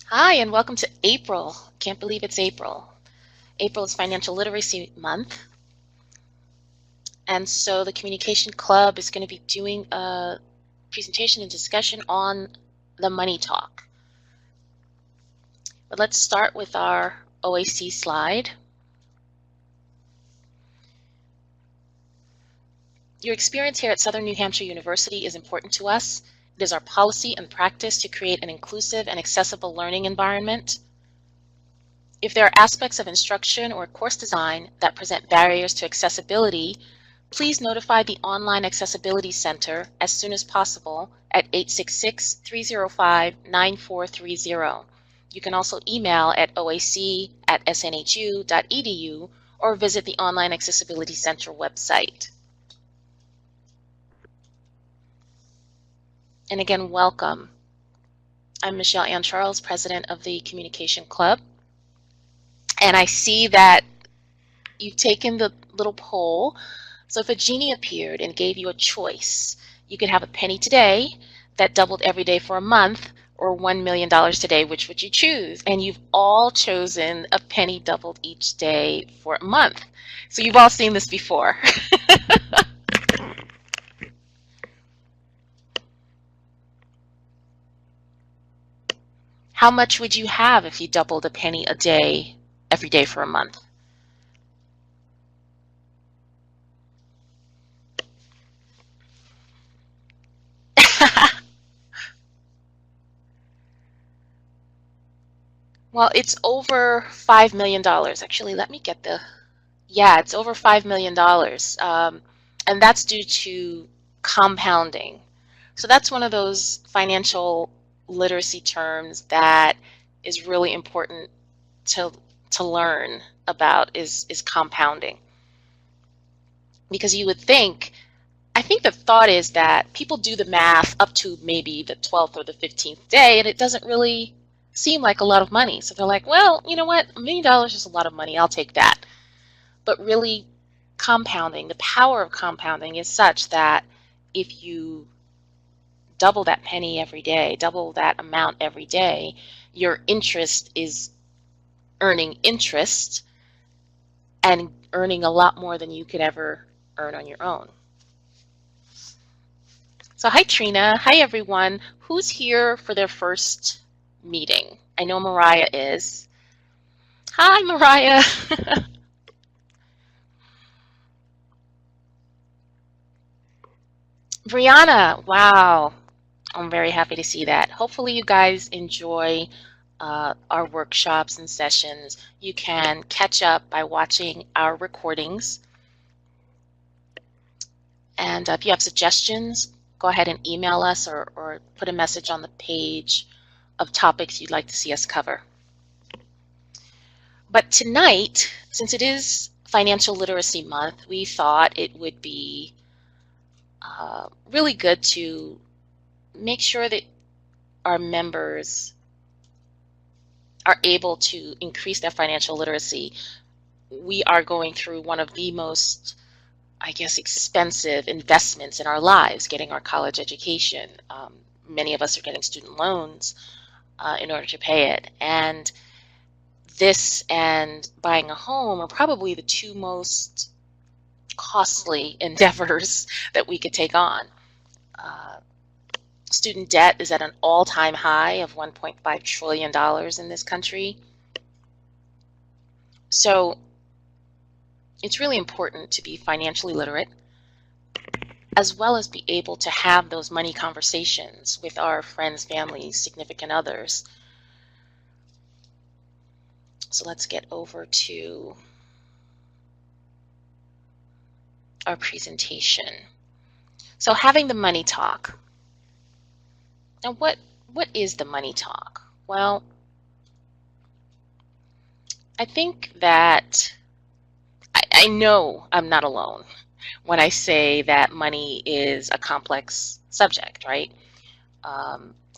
Hi, and welcome to April. Can't believe it's April. April is Financial Literacy Month, and so the Communication Club is going to be doing a presentation and discussion on the money talk. But let's start with our OAC slide. Your experience here at Southern New Hampshire University is important to us. It is our policy and practice to create an inclusive and accessible learning environment. If there are aspects of instruction or course design that present barriers to accessibility, please notify the Online Accessibility Center as soon as possible at 866-305-9430. You can also email at oac@snhu.edu or visit the Online Accessibility Center website. And again, welcome. I'm Michelle Ann Charles, president of the Communication Club. And I see that you've taken the little poll. So if a genie appeared and gave you a choice, you could have a penny today that doubled every day for a month, or $1 million today, which would you choose? And you've all chosen a penny doubled each day for a month. So you've all seen this before. How much would you have if you doubled a penny a day every day for a month? Well, it's over $5 million. Actually, let me get yeah, it's over $5 million. And that's due to compounding. So that's one of those financial literacy terms that is really important to learn about is compounding. Because you would think, I think the thought is that people do the math up to maybe the 12th or the 15th day, and it doesn't really seem like a lot of money. So they're like, well, you know what? $1 million is a lot of money. I'll take that. But really, compounding, the power of compounding is such that if you double that penny every day, double that amount every day, your interest is earning interest and earning a lot more than you could ever earn on your own. So hi Trina, hi everyone. Who's here for their first meeting? I know Mariah is. Hi Mariah. Brianna, wow. I'm very happy to see that. Hopefully you guys enjoy our workshops and sessions. You can catch up by watching our recordings. And if you have suggestions, go ahead and email us or put a message on the page of topics you'd like to see us cover. But tonight, since it is Financial Literacy Month, we thought it would be really good to make sure that our members are able to increase their financial literacy. We are going through one of the most, I guess, expensive investments in our lives, getting our college education. Many of us are getting student loans in order to pay it. And this and buying a home are probably the two most costly endeavors that we could take on. Student debt is at an all-time high of $1.5 trillion in this country. So it's really important to be financially literate, as well as be able to have those money conversations with our friends, families, significant others. So let's get over to our presentation. So having the money talk. Now what is the money talk? Well, I think that I know I'm not alone when I say that money is a complex subject, right?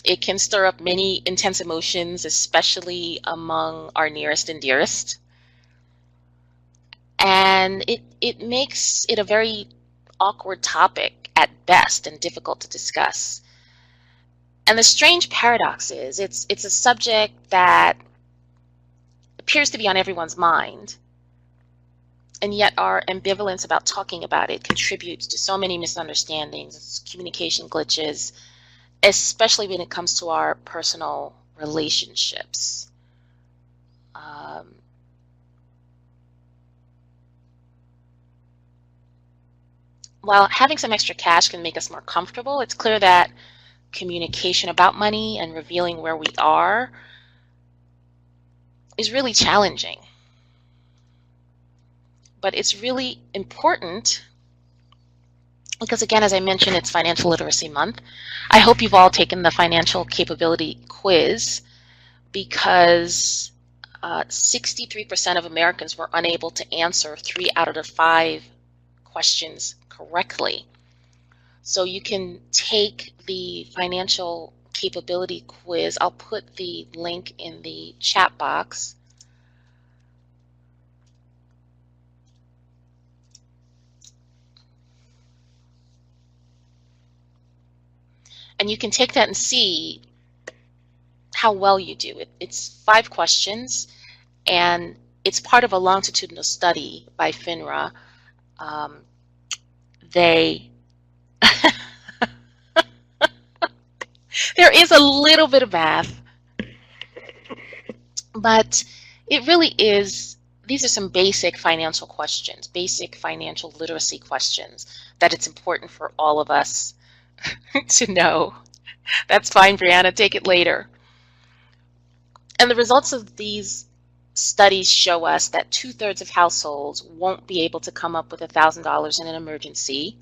It can stir up many intense emotions, especially among our nearest and dearest. And it makes it a very awkward topic at best and difficult to discuss. And the strange paradox is it's a subject that appears to be on everyone's mind, and yet our ambivalence about talking about it contributes to so many misunderstandings, communication glitches, especially when it comes to our personal relationships. While having some extra cash can make us more comfortable, it's clear that communication about money and revealing where we are is really challenging. But it's really important because, again, as I mentioned, it's Financial Literacy Month. I hope you've all taken the financial capability quiz, because 63% of Americans were unable to answer 3 out of the 5 questions correctly. So you can take the financial capability quiz. I'll put the link in the chat box. And you can take that and see how well you do. It's 5 questions, and it's part of a longitudinal study by FINRA. There is a little bit of math, but it really is, these are some basic financial questions, basic financial literacy questions that it's important for all of us to know. That's fine, Brianna, take it later. And the results of these studies show us that 2/3 of households won't be able to come up with $1,000 in an emergency.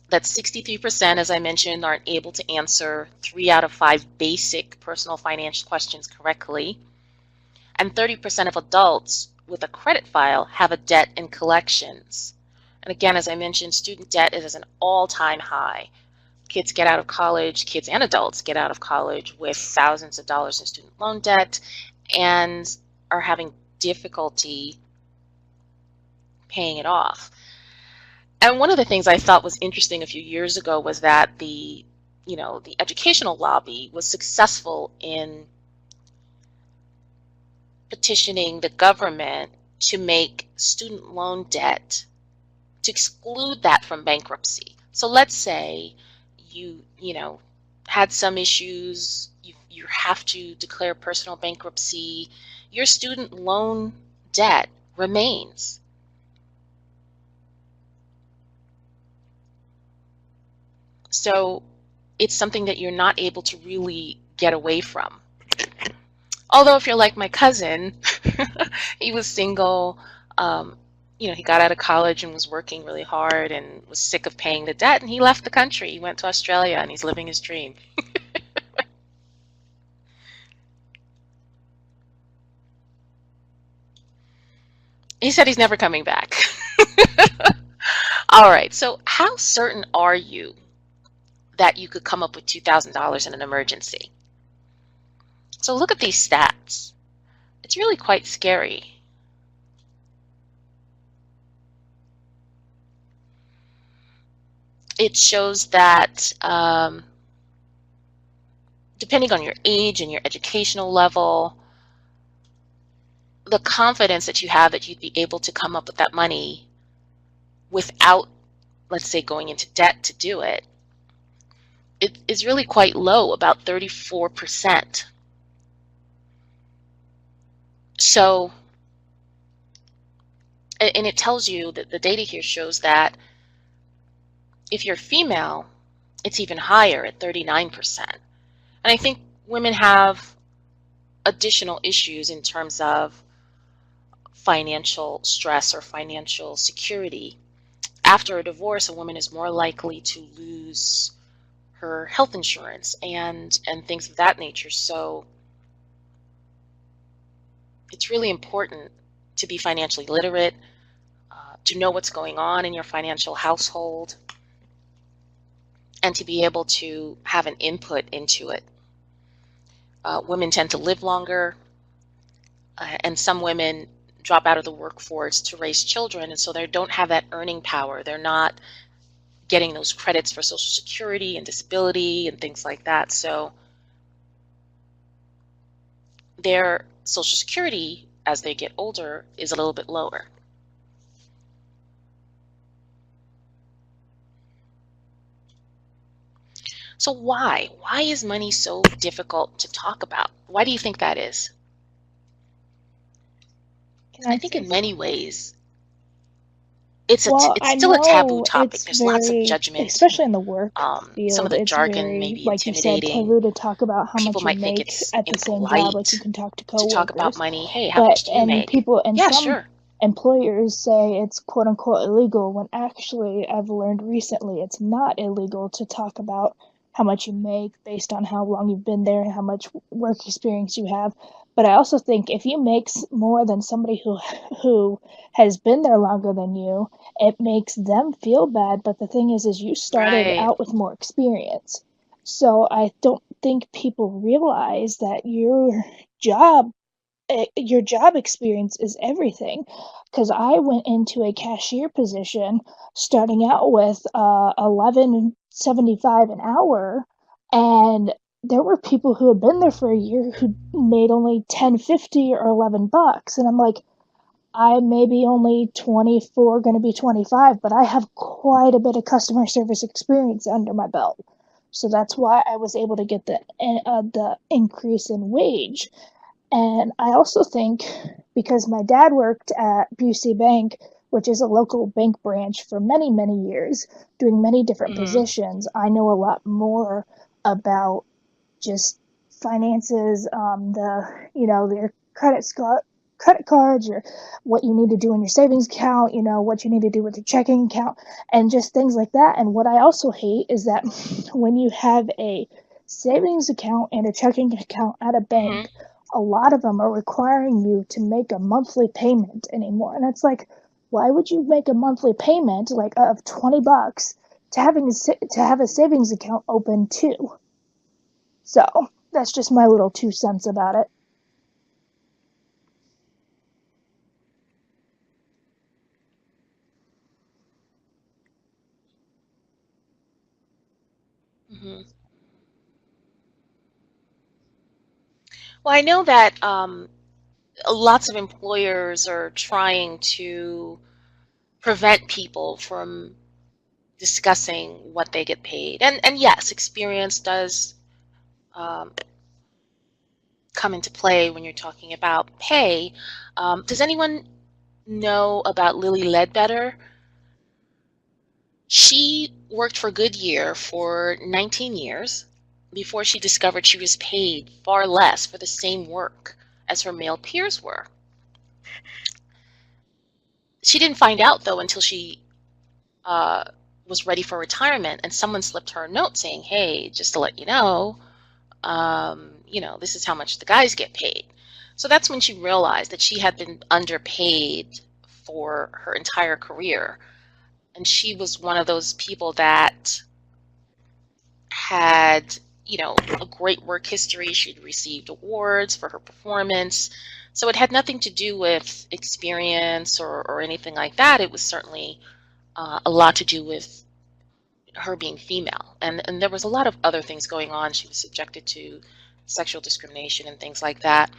That 63%, as I mentioned, aren't able to answer 3 out of 5 basic personal financial questions correctly. And 30% of adults with a credit file have a debt in collections. And again, as I mentioned, student debt is at an all-time high. Kids get out of college, kids and adults get out of college with thousands of dollars in student loan debt and are having difficulty paying it off. And one of the things I thought was interesting a few years ago was that the educational lobby was successful in petitioning the government to make student loan debt, to exclude that from bankruptcy. So let's say you had some issues, you have to declare personal bankruptcy, your student loan debt remains. So it's something that you're not able to really get away from. Although if you're like my cousin, he was single, he got out of college and was working really hard and was sick of paying the debt, and he left the country. He went to Australia and he's living his dream. He said he's never coming back. All right, so how certain are you that you could come up with $2,000 in an emergency? So look at these stats. It's really quite scary. It shows that depending on your age and your educational level, the confidence that you have that you'd be able to come up with that money without, let's say, going into debt to do it, it is really quite low, about 34%. So, and it tells you that the data here shows that if you're female, it's even higher at 39%. And I think women have additional issues in terms of financial stress or financial security. After a divorce, a woman is more likely to lose her health insurance and things of that nature. So it's really important to be financially literate, to know what's going on in your financial household, and to be able to have an input into it. Women tend to live longer, and some women drop out of the workforce to raise children, and so they don't have that earning power. They're not getting those credits for Social Security and disability and things like that. So their Social Security, as they get older, is a little bit lower. So why? Why is money so difficult to talk about? Why do you think that is? I think in many ways, it's I still a taboo know topic. it's There's lots of very, judgment. especially in the work Some of field, the it's jargon may very, be like you said, intimidating. taboo to talk about how People much you might think make it's at the same job. Like you impolite can talk to to talk about coworkers, money. Hey, how but much do you make? and Yeah, some sure. employers say it's quote unquote illegal when actually I've learned recently it's not illegal to talk about how much you make based on how long you've been there, how much work experience you have. But I also think if you make more than somebody who has been there longer than you, it makes them feel bad. But the thing is you started Right. out with more experience. So I don't think people realize that your job experience is everything. Because I went into a cashier position starting out with 11.75 an hour, and there were people who had been there for a year who made only 10.50 or $11, and I'm like, I may be only 24, going to be 25, but I have quite a bit of customer service experience under my belt. So that's why I was able to get the increase in wage. And I also think because my dad worked at Busey Bank, which is a local bank branch for many, many years, doing many different Hmm. positions, I know a lot more about just finances, their credit cards, or what you need to do in your savings account, what you need to do with your checking account, and just things like that. And what I also hate is that when you have a savings account and a checking account at a Hmm. bank, a lot of them are requiring you to make a monthly payment anymore. And it's like, why would you make a monthly payment like of $20 to have a savings account open too? So that's just my little 2 cents about it. Hmm. Well, I know that lots of employers are trying to prevent people from discussing what they get paid. And yes, experience does um, come into play when you're talking about pay. Does anyone know about Lily Ledbetter? She worked for Goodyear for 19 years before she discovered she was paid far less for the same work as her male peers were. She didn't find out, though, until she uh, was ready for retirement, and someone slipped her a note saying, "Hey, just to let this is how much the guys get paid." So that's when she realized that she had been underpaid for her entire career. And she was one of those people that had, a great work history. She'd received awards for her performance. So it had nothing to do with experience or anything like that. It was certainly a lot to do with her being female. And there was a lot of other things going on. She was subjected to sexual discrimination and things like that.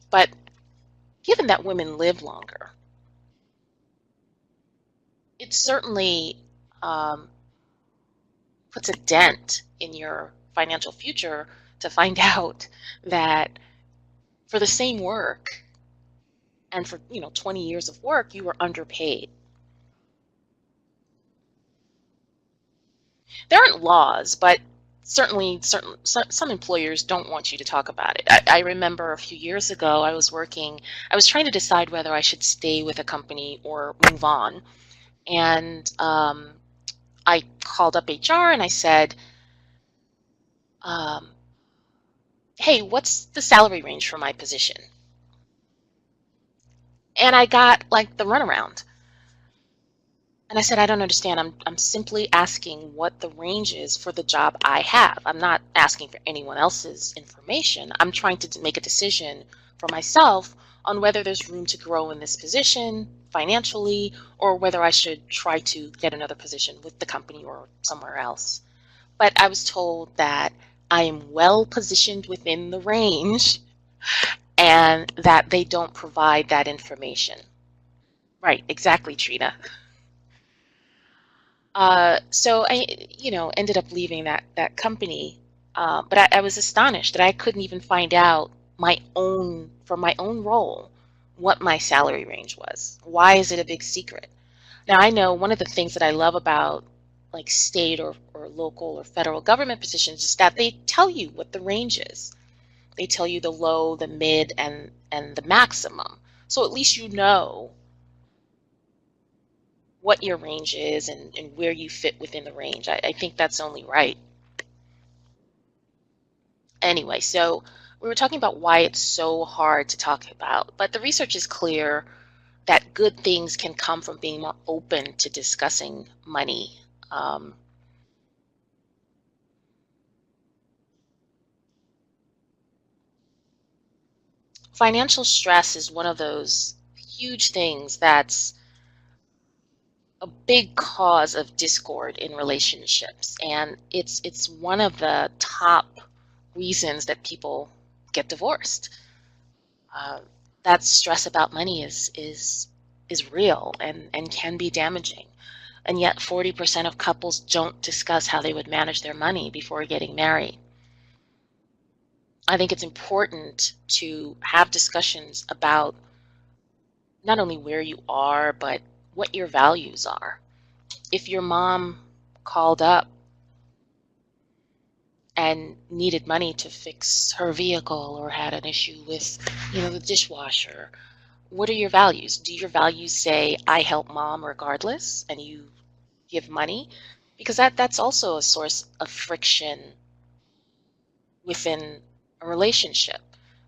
But given that women live longer, it certainly um, puts a dent in your financial future to find out that for the same work and for 20 years of work you were underpaid. There aren't laws, but certainly some employers don't want you to talk about it. I remember a few years ago I was trying to decide whether I should stay with a company or move on. And I called up HR and I said, um, hey, what's the salary range for my position? And I got like the runaround. And I said, I don't understand. I'm simply asking what the range is for the job I have. I'm not asking for anyone else's information. I'm trying to make a decision for myself on whether there's room to grow in this position financially, or whether I should try to get another position with the company or somewhere else. But I was told that I am well positioned within the range and that they don't provide that information. Right, exactly, Trina. So I ended up leaving that company, but I was astonished that I couldn't even find out from my own role what my salary range was. Why is it a big secret? Now I know one of the things that I love about like state or local or federal government positions is that they tell you what the range is. They tell you the low, the mid, and the maximum. So at least you know what your range is and where you fit within the range. I think that's only right. Anyway, so we were talking about why it's so hard to talk about, but the research is clear that good things can come from being more open to discussing money. Um, Financial stress is one of those huge things that's a big cause of discord in relationships, and it's one of the top reasons that people get divorced. uh, that stress about money is real and can be damaging. And yet 40% of couples don't discuss how they would manage their money before getting married. I think it's important to have discussions about not only where you are, but what your values are. If your mom called up and needed money to fix her vehicle or had an issue with, the dishwasher, what are your values? Do your values say, I help mom regardless, and you give money? Because that's also a source of friction within a relationship.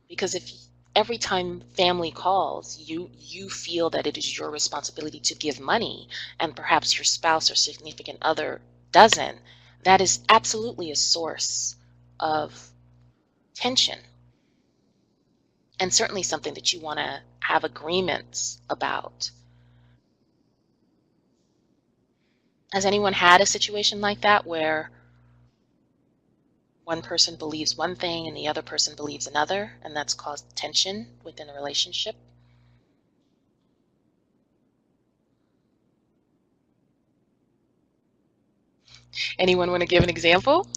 Because if every time family calls, you feel that it is your responsibility to give money, and perhaps your spouse or significant other doesn't, that is absolutely a source of tension, and certainly something that you want to have agreements about. Has anyone had a situation like that where one person believes one thing and the other person believes another, and that's caused tension within a relationship? Anyone want to give an example?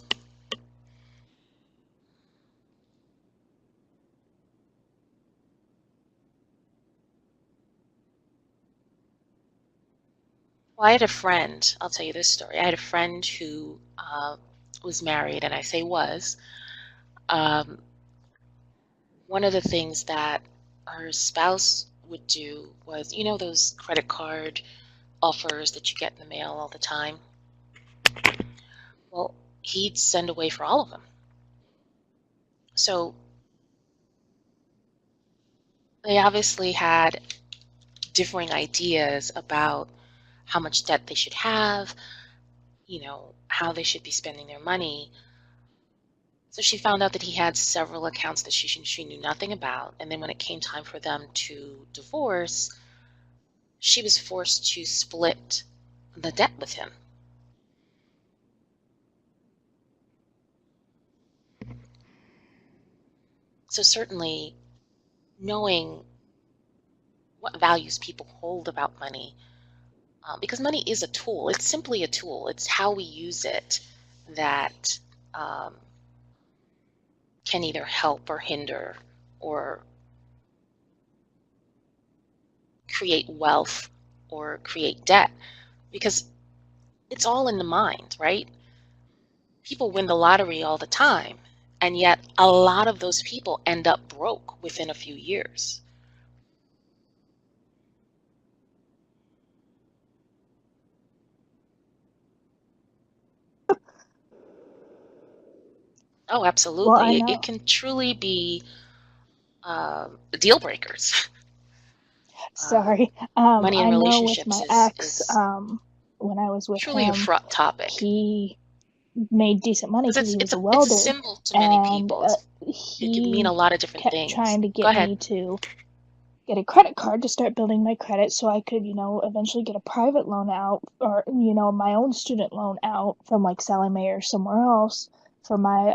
Well, I had a friend, I'll tell you this story. I had a friend who was married, and I say was. Um, One of the things that her spouse would do was, those credit card offers that you get in the mail all the time? Well, he'd send away for all of them. So they obviously had differing ideas about how much debt they should have, how they should be spending their money. So she found out that he had several accounts that she knew nothing about. And then when it came time for them to divorce, she was forced to split the debt with him. So certainly knowing what values people hold about money, because money is a tool. It's simply a tool. It's how we use it that um, can either help or hinder or create wealth or create debt, because it's all in the mind, right? People win the lottery all the time, and yet a lot of those people end up broke within a few years. Oh, Well, I absolutely. It know. can truly be deal breakers. Uh, Sorry. Money in I know with relationships my is ex, when I was with truly a him, fraught topic, he made decent money because because it's he was it's a a it's a welder, symbol to many and people. It can mean a he lot of different kept things. trying to Go get ahead. me to get a credit card to start building my credit so I could, eventually get a private loan out or, my own student loan out from like Sally Mae or somewhere else for my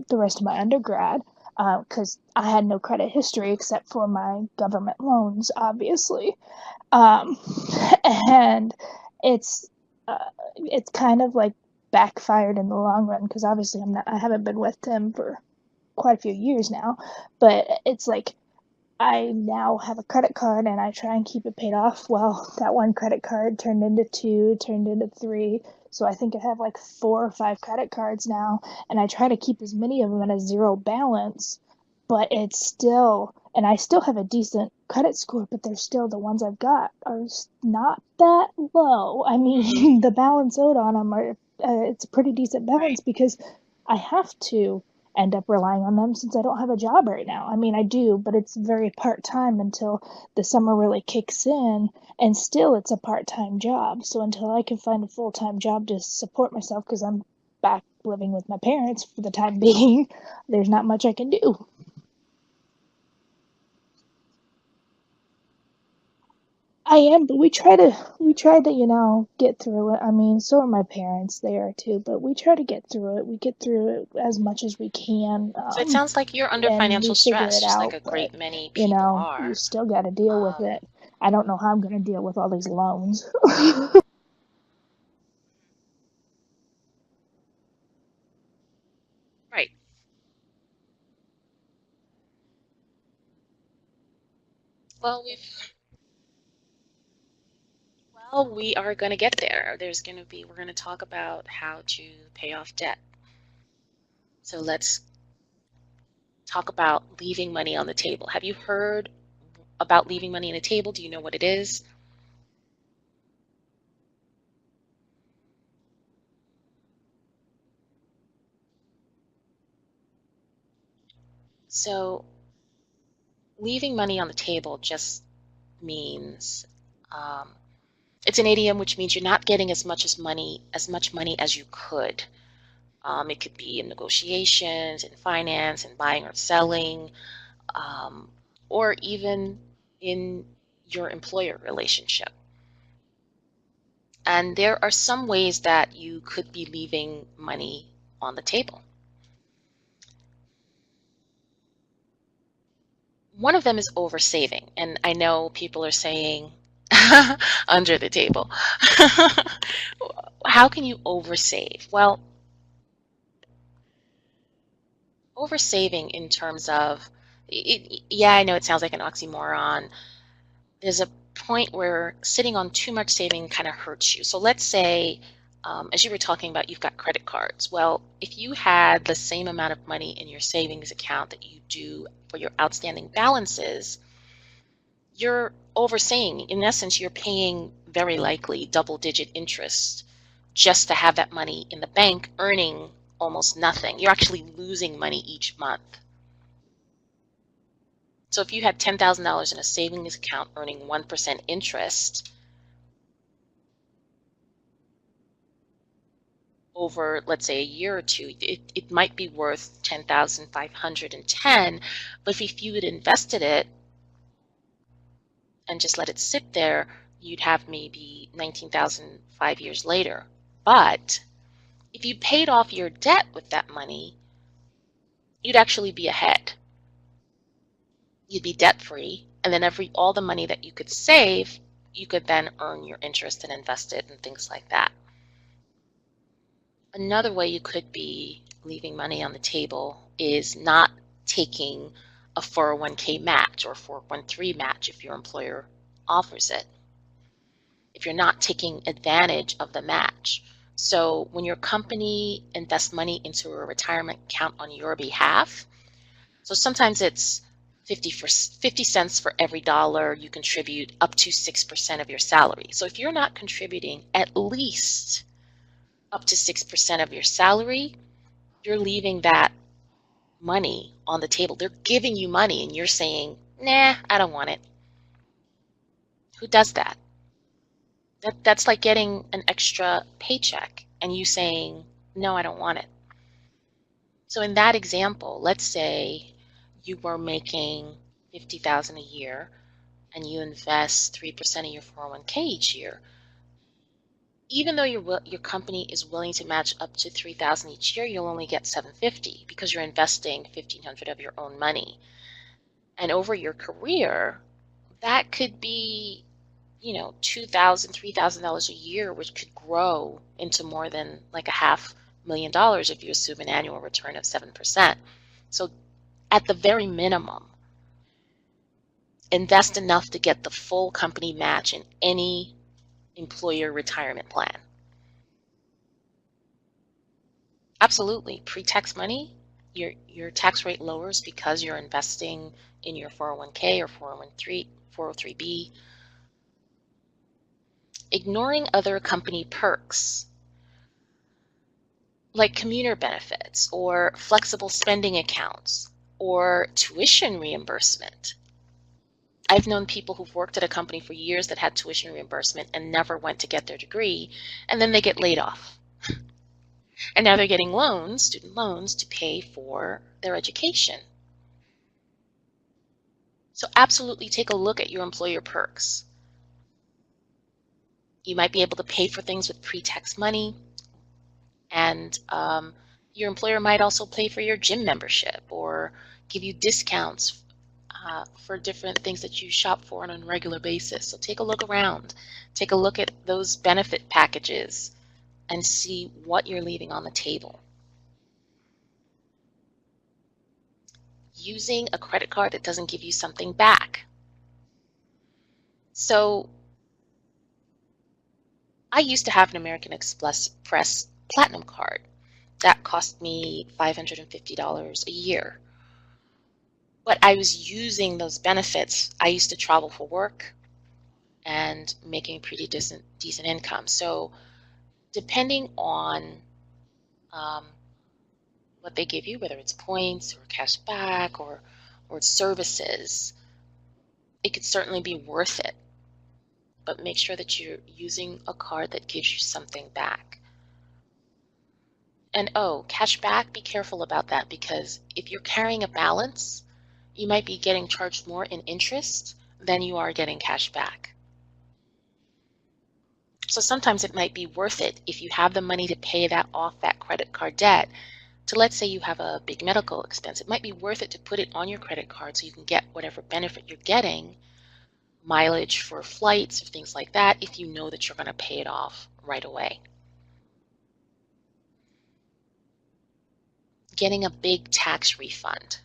the rest of my undergrad because I had no credit history except for my government loans, obviously. Um, and it's it's kind of like backfired in the long run because obviously I haven't been with Tim for quite a few years now, but it's like I now have a credit card and I try and keep it paid off. Well, that one credit card turned into two, turned into three. So I think I have like 4 or 5 credit cards now, and I try to keep as many of them at a zero balance. But it's still, and I still have a decent credit score, but they're still the ones I've got are not that low. I Hmm. mean, the balance owed on them are, it's a pretty decent Right. balance because I have to end up relying on them since I don't have a job right now. I mean, I do, but it's very part time until the summer really kicks in, and still it's a part time job. So until I can find a full time job to support myself, because I'm back living with my parents for the time being, there's not much I can do. I am, but we try to, get through it. I mean, so are my parents there too, but we try to get through it. We get through it as much as we can, So it sounds like you're under and we financial figure stress, it just like out. a But great many people you are. still got to deal with Um, it. I don't know how I'm going to deal with all these loans. right. Well, we are going to get there. We're going to talk about how to pay off debt. So let's talk about leaving money on the table. Have you heard about leaving money on the table? Do you know what it is? So leaving money on the table just means um, it's an idiom which means you're not getting as much money as you could. It could be in negotiations, in finance, in buying or selling, um, or even in your employer relationship. And there are some ways that you could be leaving money on the table. One of them is oversaving, and I know people are saying under the table. How can you oversave? Well, oversaving in terms of, yeah, I know it sounds like an oxymoron. There's a point where sitting on too much saving kind of hurts you. So let's say, as you were talking about, you've got credit cards. Well, if you had the same amount of money in your savings account that you do for your outstanding balances, you're oversaying. In essence, you're paying very likely double-digit interest just to have that money in the bank earning almost nothing. You're actually losing money each month. So if you had $10,000 in a savings account earning 1% interest over, let's say, a year or two, it might be worth 10,510. But if you had invested it and just let it sit there, you'd have maybe 19,000 5 years later. But if you paid off your debt with that money, you'd actually be ahead. You'd be debt free, and then all the money that you could save, you could then earn your interest and invest it and things like that. Another way you could be leaving money on the table is not taking a 401k match or 401(k) match if your employer offers it. If you're not taking advantage of the match. So when your company invests money into a retirement account on your behalf, so sometimes it's 50 cents for every dollar you contribute up to 6% of your salary. So if you're not contributing at least up to 6% of your salary, you're leaving that money on the table. They're giving you money and you're saying, nah, I don't want it. Who does that? That's like getting an extra paycheck and you saying, no, I don't want it. So in that example, let's say you were making 50,000 a year. and you invest 3% of your 401k each year, even though your company is willing to match up to 3,000 each year, you'll only get 750 because you're investing 1,500 of your own money. And over your career, that could be, $2,000, $3,000 a year, which could grow into more than like a $500,000 if you assume an annual return of 7%. So at the very minimum, invest enough to get the full company match in any employer retirement plan. Absolutely. Pre-tax money, your tax rate lowers because you're investing in your 401k or 403b. Ignoring other company perks like commuter benefits or flexible spending accounts or tuition reimbursement. I've known people who've worked at a company for years that had tuition reimbursement and never went to get their degree, and then they get laid off. And now they're getting loans, student loans, to pay for their education. So absolutely take a look at your employer perks. You might be able to pay for things with pre-tax money, and your employer might also pay for your gym membership or give you discounts for different things that you shop for on a regular basis. So take a look around. Take a look at those benefit packages and see what you're leaving on the table. Using a credit card that doesn't give you something back. So I used to have an American Express Platinum card. That cost me $550 a year. But I was using those benefits. I used to travel for work and making a pretty decent income. So depending on um, what they give you, whether it's points or cash back or services, it could certainly be worth it. But make sure that you're using a card that gives you something back. And oh, cash back, be careful about that because if you're carrying a balance, you might be getting charged more in interest than you are getting cash back. So sometimes it might be worth it if you have the money to pay that off, that credit card debt, to let's say you have a big medical expense. It might be worth it to put it on your credit card so you can get whatever benefit you're getting, mileage for flights or things like that, if you know that you're going to pay it off right away. Getting a big tax refund.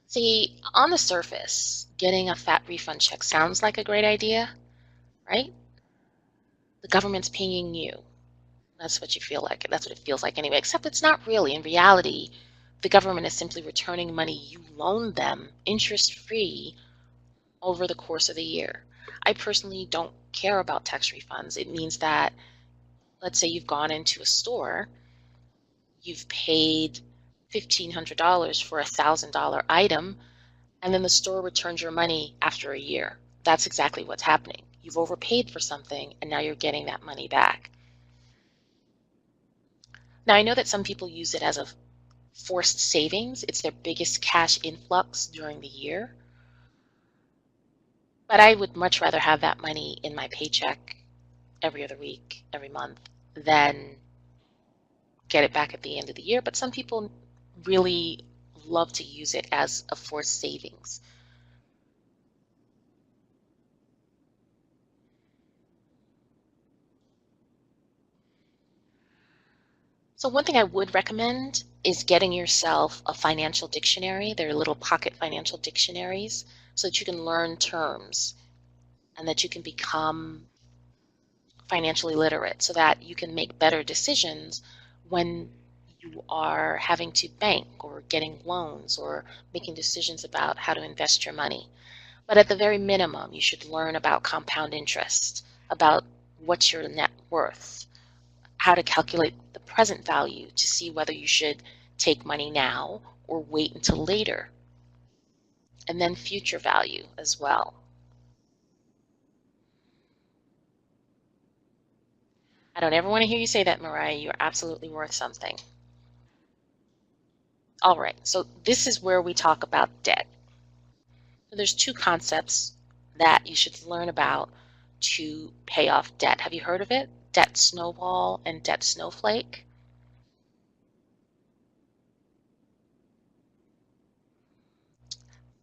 See, on the surface, getting a fat refund check sounds like a great idea, right? The government's paying you. That's what you feel like. That's what it feels like anyway, except it's not really. In reality, the government is simply returning money you loaned them interest-free over the course of the year. I personally don't care about tax refunds. It means that, let's say you've gone into a store, you've paid $1,500 for a $1,000 item, and then the store returns your money after a year. That's exactly what's happening. You've overpaid for something, and now you're getting that money back. Now, I know that some people use it as a forced savings. It's their biggest cash influx during the year. But I would much rather have that money in my paycheck every other week, every month, than get it back at the end of the year. But some people really love to use it as a forced savings. So one thing I would recommend is getting yourself a financial dictionary. They're little pocket financial dictionaries so that you can learn terms and that you can become financially literate so that you can make better decisions when you are having to bank or getting loans or making decisions about how to invest your money. But at the very minimum, you should learn about compound interest, about what's your net worth, how to calculate the present value to see whether you should take money now or wait until later, and then future value as well. I don't ever want to hear you say that, Mariah. You're absolutely worth something. All right, so this is where we talk about debt. There's two concepts that you should learn about to pay off debt. Have you heard of it? Debt snowball and debt snowflake?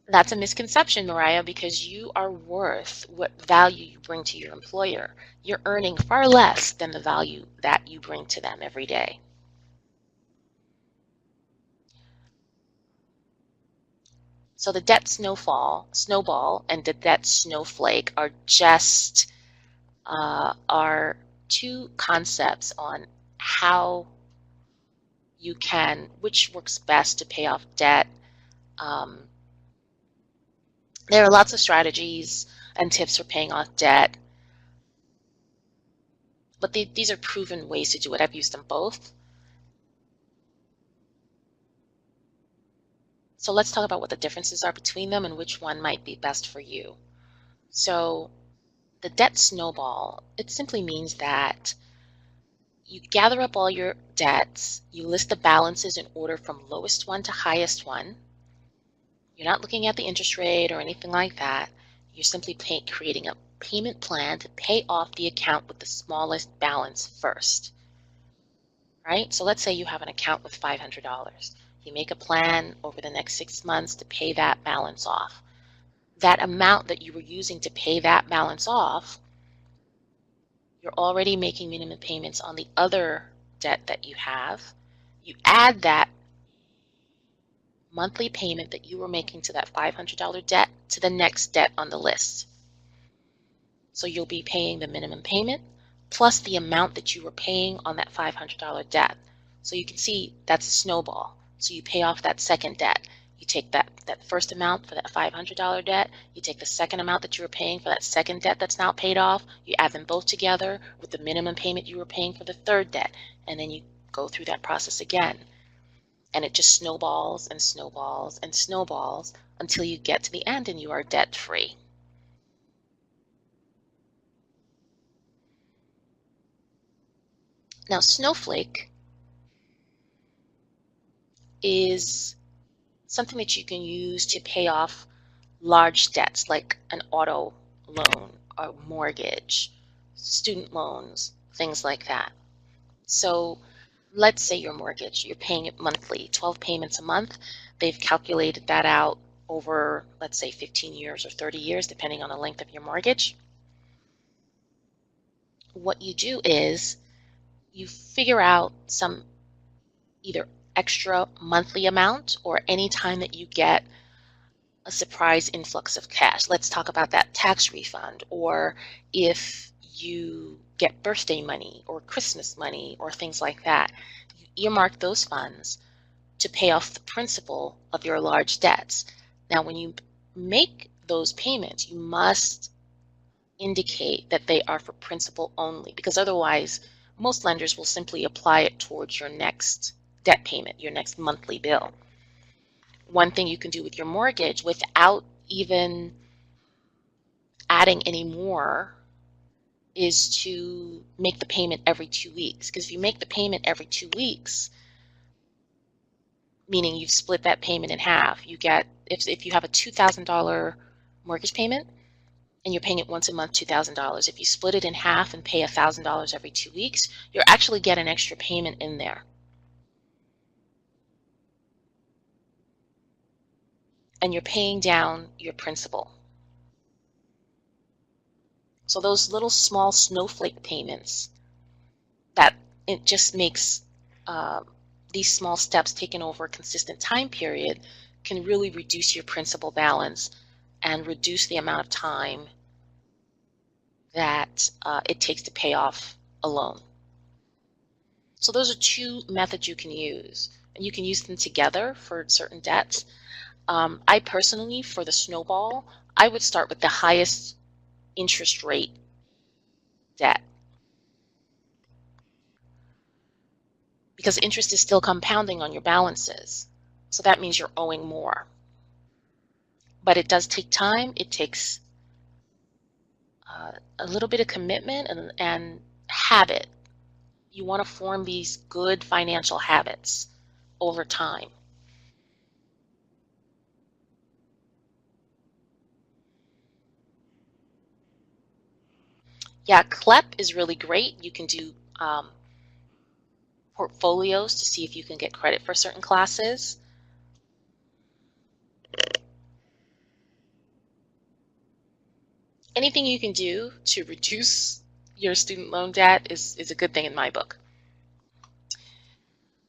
That's a misconception, Mariah, because you are worth what value you bring to your employer. You're earning far less than the value that you bring to them every day. So the debt snowball, and the debt snowflake are just are two concepts on how you can, which works best to pay off debt. Um, there are lots of strategies and tips for paying off debt, but these are proven ways to do it. I've used them both. So let's talk about what the differences are between them and which one might be best for you. So the debt snowball, it simply means that you gather up all your debts, you list the balances in order from lowest one to highest one. You're not looking at the interest rate or anything like that. You're simply creating a payment plan to pay off the account with the smallest balance first, right? So let's say you have an account with $500. You make a plan over the next 6 months to pay that balance off. That amount that you were using to pay that balance off, you're already making minimum payments on the other debt that you have. You add that monthly payment that you were making to that $500 debt to the next debt on the list. So you'll be paying the minimum payment plus the amount that you were paying on that $500 debt. So you can see that's a snowball. So you pay off that second debt. You take that first amount for that $500 debt, you take the second amount that you were paying for that second debt that's now paid off, you add them both together with the minimum payment you were paying for the third debt, and then you go through that process again. And it just snowballs and snowballs and snowballs until you get to the end and you are debt free. Now, Snowflake is something that you can use to pay off large debts like an auto loan or mortgage, student loans, things like that. So let's say your mortgage, you're paying it monthly, 12 payments a month. They've calculated that out over, let's say, 15 years or 30 years, depending on the length of your mortgage. What you do is you figure out some either extra monthly amount or any time that you get a surprise influx of cash. Let's talk about that tax refund, or if you get birthday money or Christmas money or things like that. You earmark those funds to pay off the principal of your large debts. Now, when you make those payments, you must indicate that they are for principal only, because otherwise most lenders will simply apply it towards your next debt payment, your next monthly bill. One thing you can do with your mortgage without even adding any more is to make the payment every 2 weeks. Because if you make the payment every 2 weeks, meaning you've split that payment in half, you get, if you have a $2,000 mortgage payment and you're paying it once a month, $2,000, if you split it in half and pay $1,000 every 2 weeks, you'll actually get an extra payment in there. And you're paying down your principal. So those little small snowflake payments, that it just makes these small steps taken over a consistent time period can really reduce your principal balance and reduce the amount of time that it takes to pay off a loan. So those are two methods you can use, and you can use them together for certain debts. I personally, for the snowball, I would start with the highest interest rate debt, because interest is still compounding on your balances. So that means you're owing more. But it does take time. It takes a little bit of commitment and habit. You want to form these good financial habits over time. Yeah, CLEP is really great. You can do portfolios to see if you can get credit for certain classes. Anything you can do to reduce your student loan debt is a good thing in my book.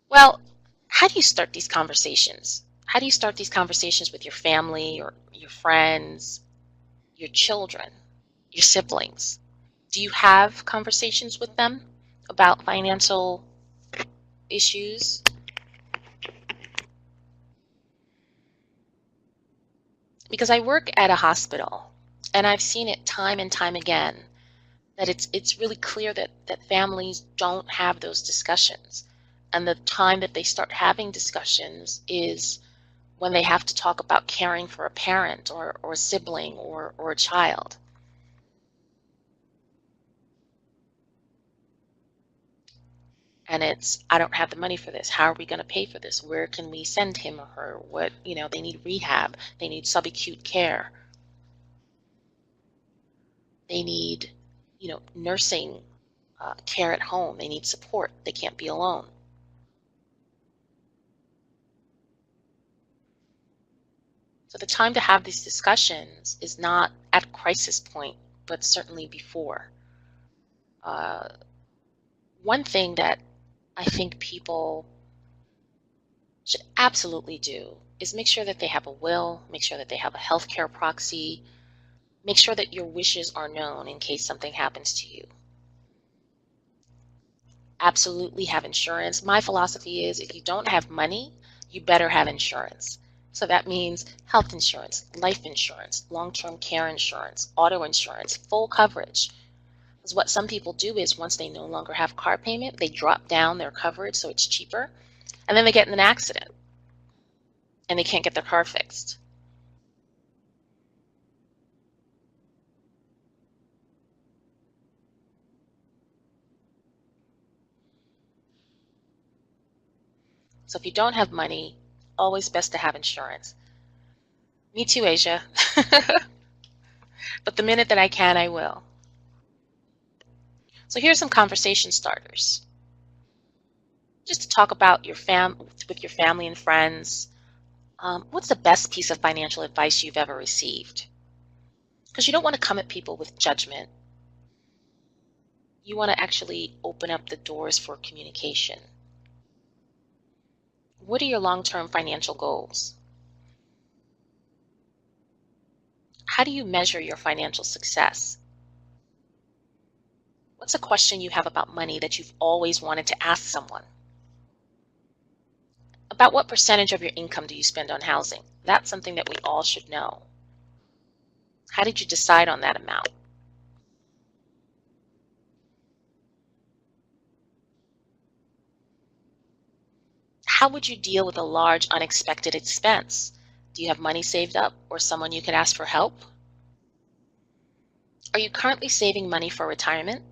Well, how do you start these conversations? How do you start these conversations with your family or your friends, your children, your siblings? Do you have conversations with them about financial issues? Because I work at a hospital and I've seen it time and time again that it's really clear that families don't have those discussions. And the time that they start having discussions is when they have to talk about caring for a parent or a sibling or a child. And it's, I don't have the money for this. How are we going to pay for this? Where can we send him or her? What, they need rehab. They need subacute care. They need, nursing care at home. They need support. They can't be alone. So the time to have these discussions is not at crisis point, but certainly before. Uh, One thing that I think people should absolutely do is make sure that they have a will, make sure that they have a healthcare proxy, make sure that your wishes are known in case something happens to you. Absolutely have insurance. My philosophy is if you don't have money, you better have insurance. So that means health insurance, life insurance, long-term care insurance, auto insurance, full coverage. Because what some people do is once they no longer have car payment, they drop down their coverage so it's cheaper, and then they get in an accident and they can't get their car fixed. So if you don't have money, always best to have insurance. Me too, Asia. But the minute that I can, I will. So here's some conversation starters. Just to talk about with your family and friends. What's the best piece of financial advice you've ever received? Because you don't want to come at people with judgment. You want to actually open up the doors for communication. What are your long-term financial goals? How do you measure your financial success? What's a question you have about money that you've always wanted to ask someone? About what percentage of your income do you spend on housing? That's something that we all should know. How did you decide on that amount? How would you deal with a large unexpected expense? Do you have money saved up or someone you could ask for help? Are you currently saving money for retirement?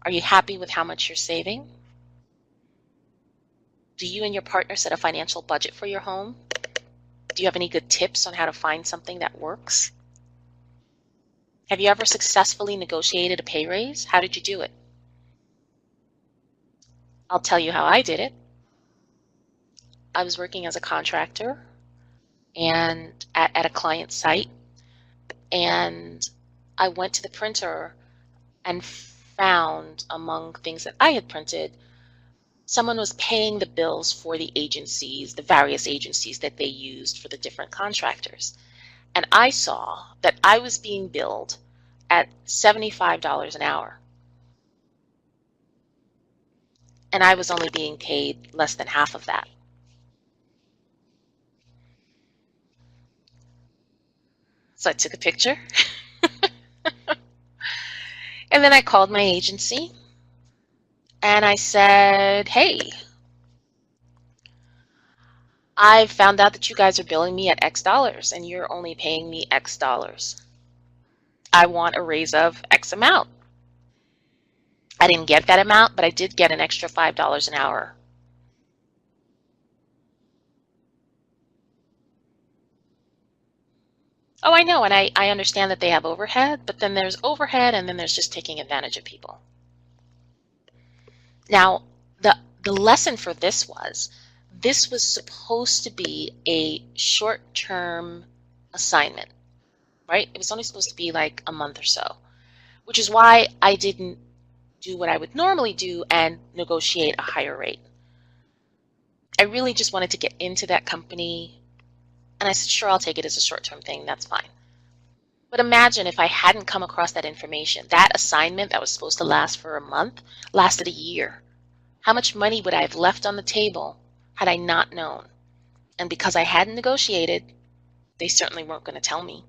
Are you happy with how much you're saving? Do you and your partner set a financial budget for your home? Do you have any good tips on how to find something that works? Have you ever successfully negotiated a pay raise? How did you do it? I'll tell you how I did it. I was working as a contractor and at a client site, and I went to the printer and found among things that I had printed, someone was paying the bills for the agencies, the various agencies that they used for the different contractors. And I saw that I was being billed at $75 an hour. And I was only being paid less than half of that. So I took a picture and then I called my agency and I said, hey, I found out that you guys are billing me at X dollars and you're only paying me X dollars. I want a raise of X amount. I didn't get that amount, but I did get an extra $5 an hour. Oh, I know, and I understand that they have overhead, but then there's overhead and then there's just taking advantage of people. Now, the lesson for this was supposed to be a short-term assignment, right? It was only supposed to be like a month or so, which is why I didn't do what I would normally do and negotiate a higher rate. I really just wanted to get into that company, and I said, sure, I'll take it as a short-term thing. That's fine. But imagine if I hadn't come across that information. That assignment that was supposed to last for a month lasted a year. How much money would I have left on the table had I not known? And because I hadn't negotiated, they certainly weren't going to tell me.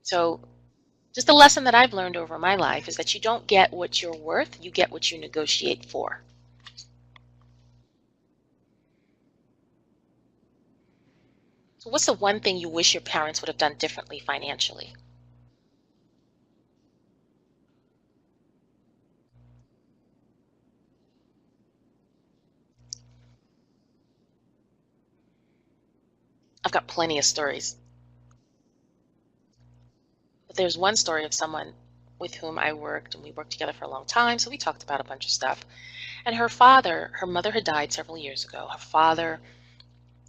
So, just a lesson that I've learned over my life is that you don't get what you're worth, you get what you negotiate for. So, what's the one thing you wish your parents would have done differently financially? I've got plenty of stories. But there's one story of someone with whom I worked, and we worked together for a long time, so we talked about a bunch of stuff. And her mother had died several years ago. Her father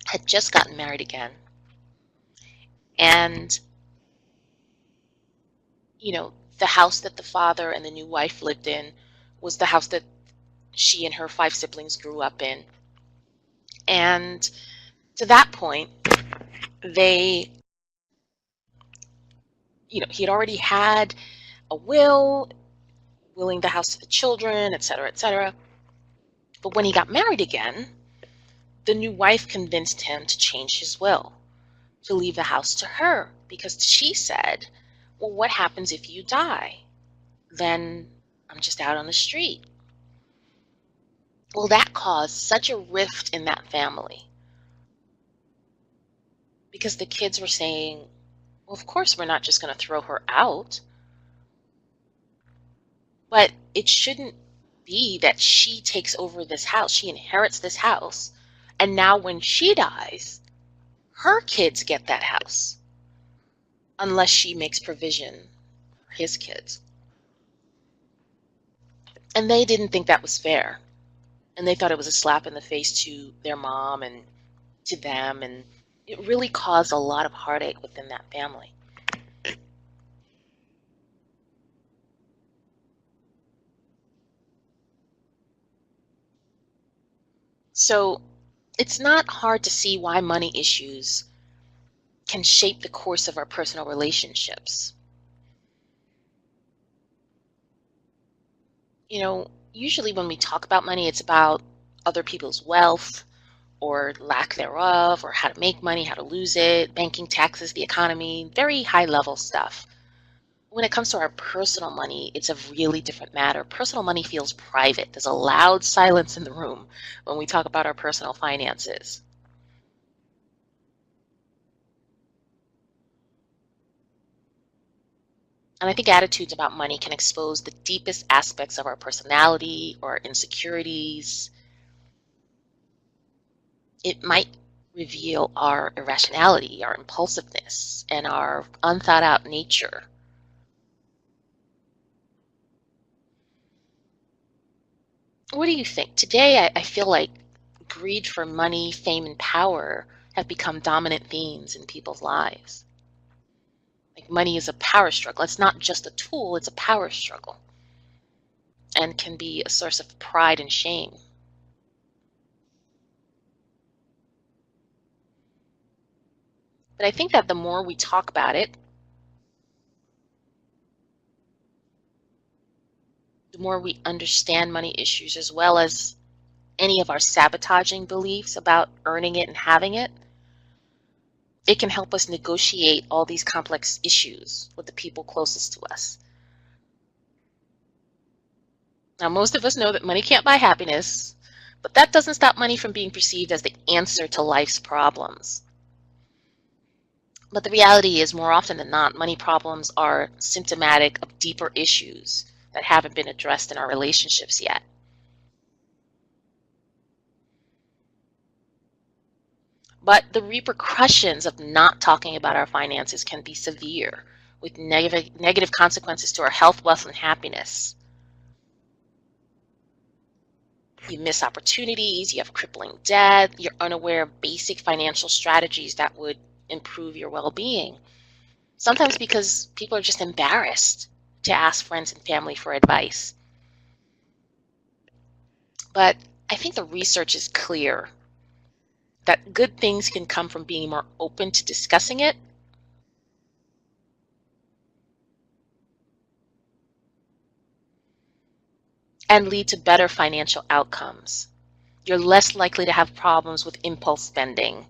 had just gotten married again. And, the house that the father and the new wife lived in was the house that she and her five siblings grew up in. And to that point, they, he had already had a will, willing the house to the children, et cetera, et cetera. But when he got married again, the new wife convinced him to change his will, to leave the house to her, because she said, well, what happens if you die? Then I'm just out on the street. Well, that caused such a rift in that family because the kids were saying, well, of course, we're not just going to throw her out, but it shouldn't be that she takes over this house. She inherits this house. And now when she dies, her kids get that house unless she makes provision for his kids. And they didn't think that was fair. And they thought it was a slap in the face to their mom and to them. And it really caused a lot of heartache within that family. So it's not hard to see why money issues can shape the course of our personal relationships. Usually when we talk about money, it's about other people's wealth or lack thereof, or how to make money, how to lose it, banking, taxes, the economy, very high level stuff. When it comes to our personal money, it's a really different matter. Personal money feels private. There's a loud silence in the room when we talk about our personal finances. And I think attitudes about money can expose the deepest aspects of our personality or our insecurities. It might reveal our irrationality, our impulsiveness, and our unthought out nature. What do you think? Today, I feel like greed for money, fame, and power have become dominant themes in people's lives. Like money is a power struggle. It's not just a tool, it's a power struggle and can be a source of pride and shame. But I think that the more we talk about it, the more we understand money issues as well as any of our sabotaging beliefs about earning it and having it, it can help us negotiate all these complex issues with the people closest to us. Now, most of us know that money can't buy happiness, but that doesn't stop money from being perceived as the answer to life's problems. But the reality is, more often than not, money problems are symptomatic of deeper issues that haven't been addressed in our relationships yet. But the repercussions of not talking about our finances can be severe, with negative consequences to our health, wealth, and happiness. You miss opportunities, you have crippling debt, you're unaware of basic financial strategies that would improve your well-being. Sometimes because people are just embarrassed to ask friends and family for advice. But I think the research is clear that good things can come from being more open to discussing it and lead to better financial outcomes. You're less likely to have problems with impulse spending,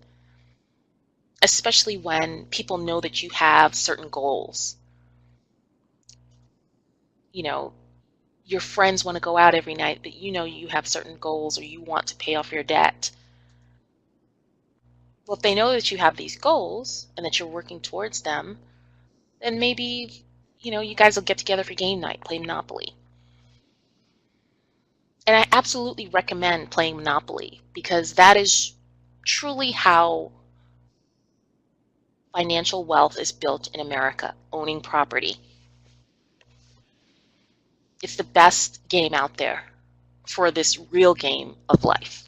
especially when people know that you have certain goals. You know, your friends want to go out every night, but you know you have certain goals or you want to pay off your debt. Well, if they know that you have these goals and that you're working towards them, then maybe, you guys will get together for game night, play Monopoly. And I absolutely recommend playing Monopoly because that is truly how financial wealth is built in America, owning property. It's the best game out there for this real game of life.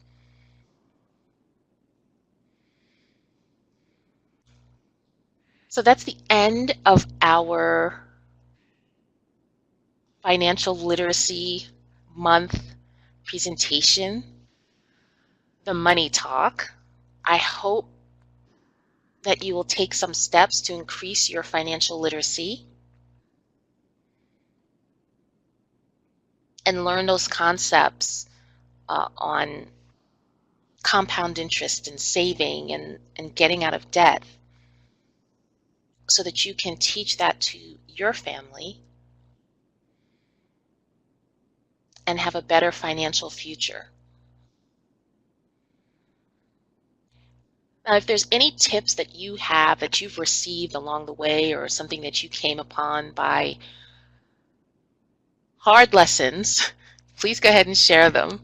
So that's the end of our financial literacy month presentation, the money talk. I hope that you will take some steps to increase your financial literacy and learn those concepts on compound interest and saving and getting out of debt so that you can teach that to your family and have a better financial future. Now, if there's any tips that you have that you've received along the way or something that you came upon by hard lessons, please go ahead and share them.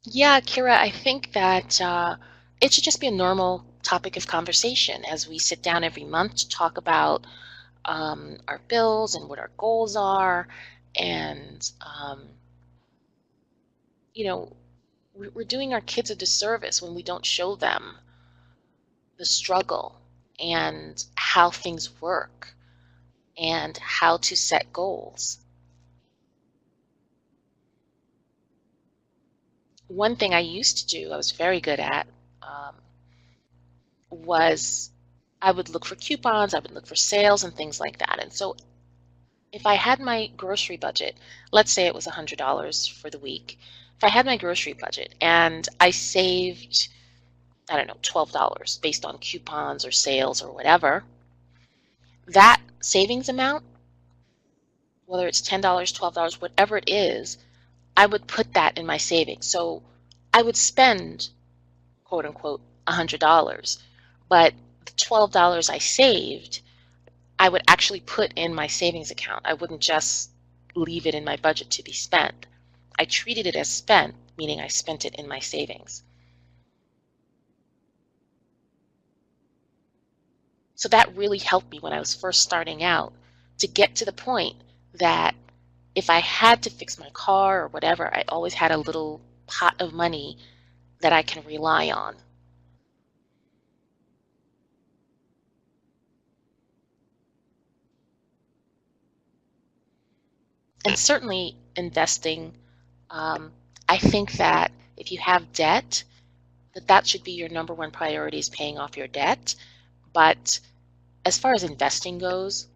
Yeah, Kira, I think that it should just be a normal topic of conversation as we sit down every month to talk about our bills and what our goals are. And, you know, we're doing our kids a disservice when we don't show them the struggle and how things work and how to set goals. One thing I used to do, I was very good at, um, was I would look for coupons, I would look for sales and things like that. And so if I had my grocery budget, let's say it was $100 for the week, if I had my grocery budget and I saved, I don't know, $12 based on coupons or sales or whatever, that savings amount, whether it's $10, $12, whatever it is, I would put that in my savings. So I would spend, quote unquote, $100, but the $12 I saved, I would actually put in my savings account. I wouldn't just leave it in my budget to be spent. I treated it as spent, meaning I spent it in my savings. So that really helped me when I was first starting out to get to the point that if I had to fix my car or whatever, I always had a little pot of money that I can rely on. And certainly investing, um, I think that if you have debt, that should be your number one priority is paying off your debt. But as far as investing goes,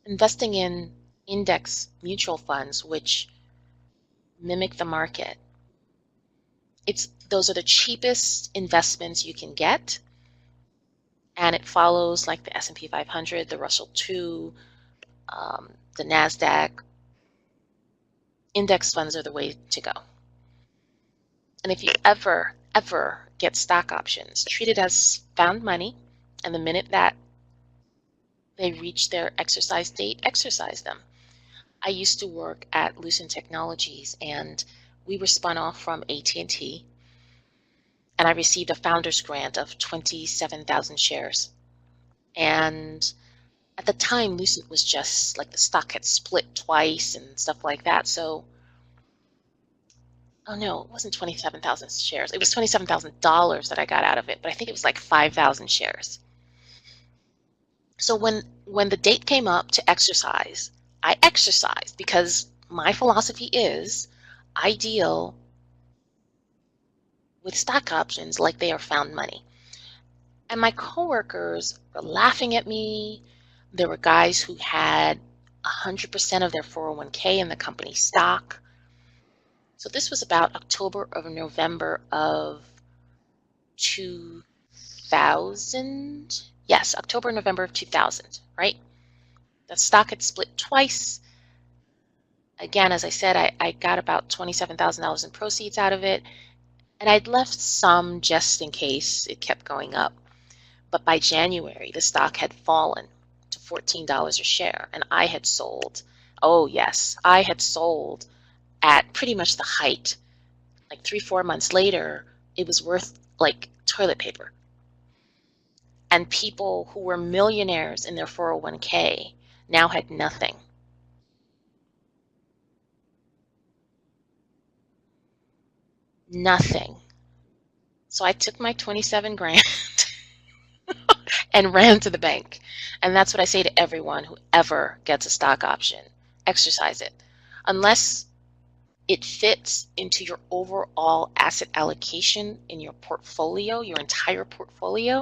investing in index mutual funds, which mimic the market, those are the cheapest investments you can get, and it follows like the S&P 500, the Russell 2, the NASDAQ. Index funds are the way to go. And if you ever get stock options, treat it as found money, and the minute that They reach their exercise date, exercise them. I used to work at Lucent Technologies, and we were spun off from AT&T, and I received a founder's grant of 27,000 shares. And at the time, Lucent was just like the stock had split twice and stuff like that. So, oh no, it wasn't 27,000 shares. It was $27,000 that I got out of it, but I think it was like 5,000 shares. So when the date came up to exercise, I exercised because my philosophy is I deal with stock options like they are found money. And my coworkers were laughing at me. There were guys who had 100% of their 401k in the company stock. So this was about October or November of 2000. Yes, October, November of 2000, right? The stock had split twice. Again, as I said, I got about $27,000 in proceeds out of it, and I'd left some just in case it kept going up. But by January, the stock had fallen to $14 a share, and I had sold. Oh, yes, I had sold at pretty much the height. Like 3, 4 months later, it was worth like toilet paper. And people who were millionaires in their 401k now had nothing. Nothing. So I took my 27 grand and ran to the bank. And that's what I say to everyone who ever gets a stock option. Exercise it. Unless it fits into your overall asset allocation in your portfolio, your entire portfolio,